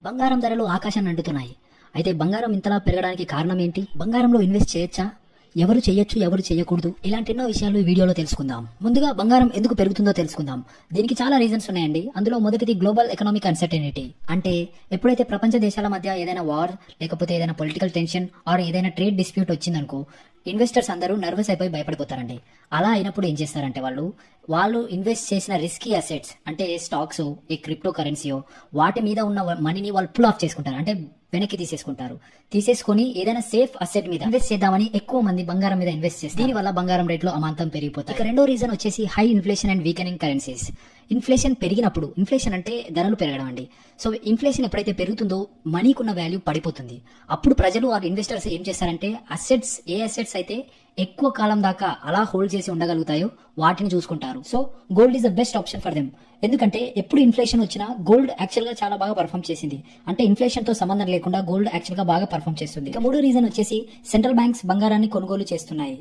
బంగారం ధరలు ఆకాశాన్ని అంటుతున్నాయి. అయితే బంగారం ఇంతలా పెరగడానికి కారణం ఏంటి? బంగారంలో ఇన్వెస్ట్ చేయొచ్చా? ఎవరు చేయొచ్చు, ఎవరు చేయకూడదు? ఇలాంటి ఎన్నో విషయాలు ఈ వీడియోలో తెలుసుకుందాం. ముందుగా బంగారం ఎందుకు పెరుగుతుందో తెలుసుకుందాం. దీనికి చాలా రీజన్స్ ఉన్నాయండి. అందులో మొదటిది గ్లోబల్ ఎకనామిక్ అన్సర్టెనిటీ. అంటే ఎప్పుడైతే ప్రపంచ దేశాల మధ్య ఏదైనా వార్, లేకపోతే ఏదైనా పొలిటికల్ టెన్షన్ ఆర్ ఏదైనా ట్రేడ్ డిస్ప్యూట్ వచ్చిందనుకో, ఇన్వెస్టర్స్ అందరూ నర్వస్ అయిపోయి భయపడిపోతారండి. అలా అయినప్పుడు ఏం చేస్తారంటే వాళ్ళు ఇన్వెస్ట్ చేసిన రిస్కీ అసెట్స్ అంటే స్టాక్స్, ఈ క్రిప్టో కరెన్సీయో, వాటి మీద ఉన్న మనీని వాళ్ళు పుల్ ఆఫ్ చేసుకుంటారు. అంటే వెనక్కి తీసేసుకొని ఏదైనా సేఫ్ అసెట్ మీద ఇన్వెస్ట్ చేద్దామని ఎక్కువ మంది బంగారం మీద ఇన్వెస్ట్ చేస్తారు. దీని వల్ల బంగారం రేట్లో అమాంతం పెరిగిపోతాయి. ఇక రెండో రీజన్ వచ్చేసి high inflation and weakening currencies. Inflation పెరిగినప్పుడు, ఇన్ఫ్లేషన్ అంటే ధరలు పెరగడం అండి. సో ఇన్ఫ్లేషన్ ఎప్పుడైతే పెరుగుతుందో మనీకున్న వాల్యూ పడిపోతుంది. అప్పుడు ప్రజలు ఆ ఇన్వెస్టర్స్ ఏం చేస్తారంటే ఏ అసెట్స్ అయితే ఎక్కువ కాలం దాకా అలా హోల్డ్ చేసి ఉండగలుగుతాయో వాటిని చూసుకుంటారు. So gold is the best option for them. ఎందుకంటే ఎప్పుడు ఇన్ఫ్లేషన్ వచ్చినా గోల్డ్ యాక్చువల్ గా చాలా బాగా పర్ఫామ్ చేసింది. అంటే ఇన్ఫ్లేషన్ తో సంబంధం లేకుండా గోల్డ్ యాక్చువల్ గా బాగా పర్ఫామ్ చేస్తుంది. ఇక మూడో రీజన్ వచ్చేసి సెంట్రల్ బ్యాంక్స్ బంగారాన్ని కొనుగోలు చేస్తున్నాయి.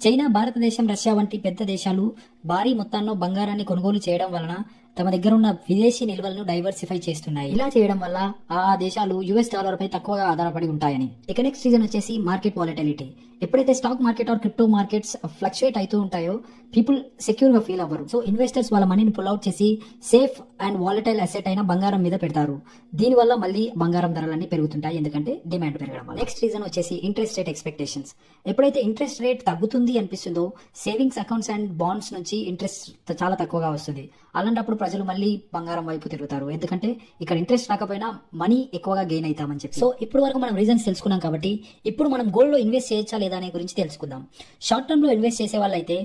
చైనా, భారతదేశం, రష్యా వంటి పెద్ద దేశాలు భారీ మొత్తాల్లో బంగారాన్ని కొనుగోలు చేయడం వలన తమ దగ్గర ఉన్న విదేశీ నిల్వలను డైవర్సిఫై చేస్తున్నాయి. ఇలా చేయడం వల్ల ఆ దేశాలు యుఎస్ డాలర్ పై తక్కువగా ఆధారపడి ఉంటాయని. ఇక నెక్స్ట్ రీజన్ వచ్చేసి మార్కెట్ వాలటిలిటీ. ఎప్పుడైతే stock market or crypto markets fluctuate అవుతూ ఉంటాయో పీపుల్ సెక్యూర్ గా ఫీల్ అవ్వరు. సో ఇన్వెస్టర్స్ వాళ్ళ మనీని పుల్ అవుట్ చేసి సేఫ్ అండ్ వాలటైల్ అసెట్ అయిన బంగారం మీద పెడతారు. దీనివల్ల మళ్ళీ బంగారం ధరలన్నీ పెరుగుతుంటాయి, ఎందుకంటే డిమాండ్ పెరగడం వల్ల. నెక్స్ట్ రీజన్ వచ్చేసి ఇంట్రెస్ట్ రేట్ ఎక్స్పెక్టేషన్స్. ఎప్పుడైతే ఇంట్రెస్ట్ రేట్ తగ్గుతుంది అనిపిస్తుందో సేవింగ్స్ అకౌంట్స్ అండ్ బాండ్స్ నుంచి ఇంట్రెస్ట్ చాలా తక్కువగా వస్తుంది. అలాంటప్పుడు ప్రజలు మళ్ళీ బంగారం వైపు తిరుగుతారు. ఎందుకంటే ఇక్కడ ఇంట్రెస్ట్ రాకపోయినా మనీ ఎక్కువగా గెయిన్ అవుతామని చెప్పి. సో ఇప్పుడు వరకు మనం రీజన్స్ తెలుసుకున్నాం కాబట్టి ఇప్పుడు మనం గోల్డ్ లో ఇన్వెస్ట్ చేయొచ్చా లేదా అనే గురించి తెలుసుకుందాం. షార్ట్ టర్మ్ లో ఇన్వెస్ట్ చేసే వాళ్ళైతే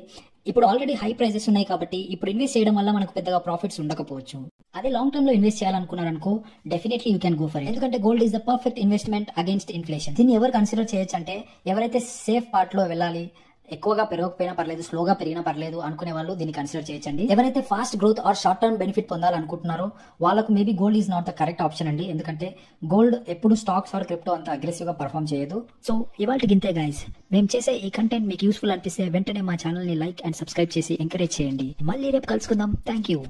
ఇప్పుడు ఆల్రెడీ హై ప్రైజెస్ ఉన్నాయి కాబట్టి ఇప్పుడు ఇన్వెస్ట్ చేయడం వల్ల మనకు పెద్దగా ప్రాఫిట్స్ ఉండకపోవచ్చు. అదే లాంగ్ టర్మ్ లో ఇన్వెస్ట్ చేయాలనుకున్నారనుకో definitely you can go for it. ఎందుకంటే gold is the perfect investment against inflation. దీన్ని ఎవరు కన్సిడర్ చేయొచ్చు అంటే ఎవరైతే సేఫ్ పార్ట్ లో వెళ్ళాలి, ఎక్కువగా పెరగకపోయినా పర్లేదు, స్లోగా పెరిగినా పర్లేదు అనుకునే వాళ్ళు దీన్ని కన్సిడర్ చేయొచ్చండి. ఎవరైతే fast growth or short term benefit పొందాలనుకుంటున్నారో వాళ్ళకు maybe gold is not the correct option అండి. ఎందుకంటే గోల్డ్ ఎప్పుడు స్టాక్స్ ఆర్ క్రిప్టో అంత అగ్రెసివ్ గా పర్ఫామ్ చేయదు. సో ఇవాళకి గింతే గైస్. మేము చేసే ఈ కంటెంట్ మీకు యూస్ఫుల్ అనిపిస్తే వెంటనే మా ఛానల్ ని లైక్ అండ్ సబ్స్క్రైబ్ చేసి ఎంకరేజ్ చేయండి. మళ్ళీ రేపు కలుసుకుందాం. Thank you.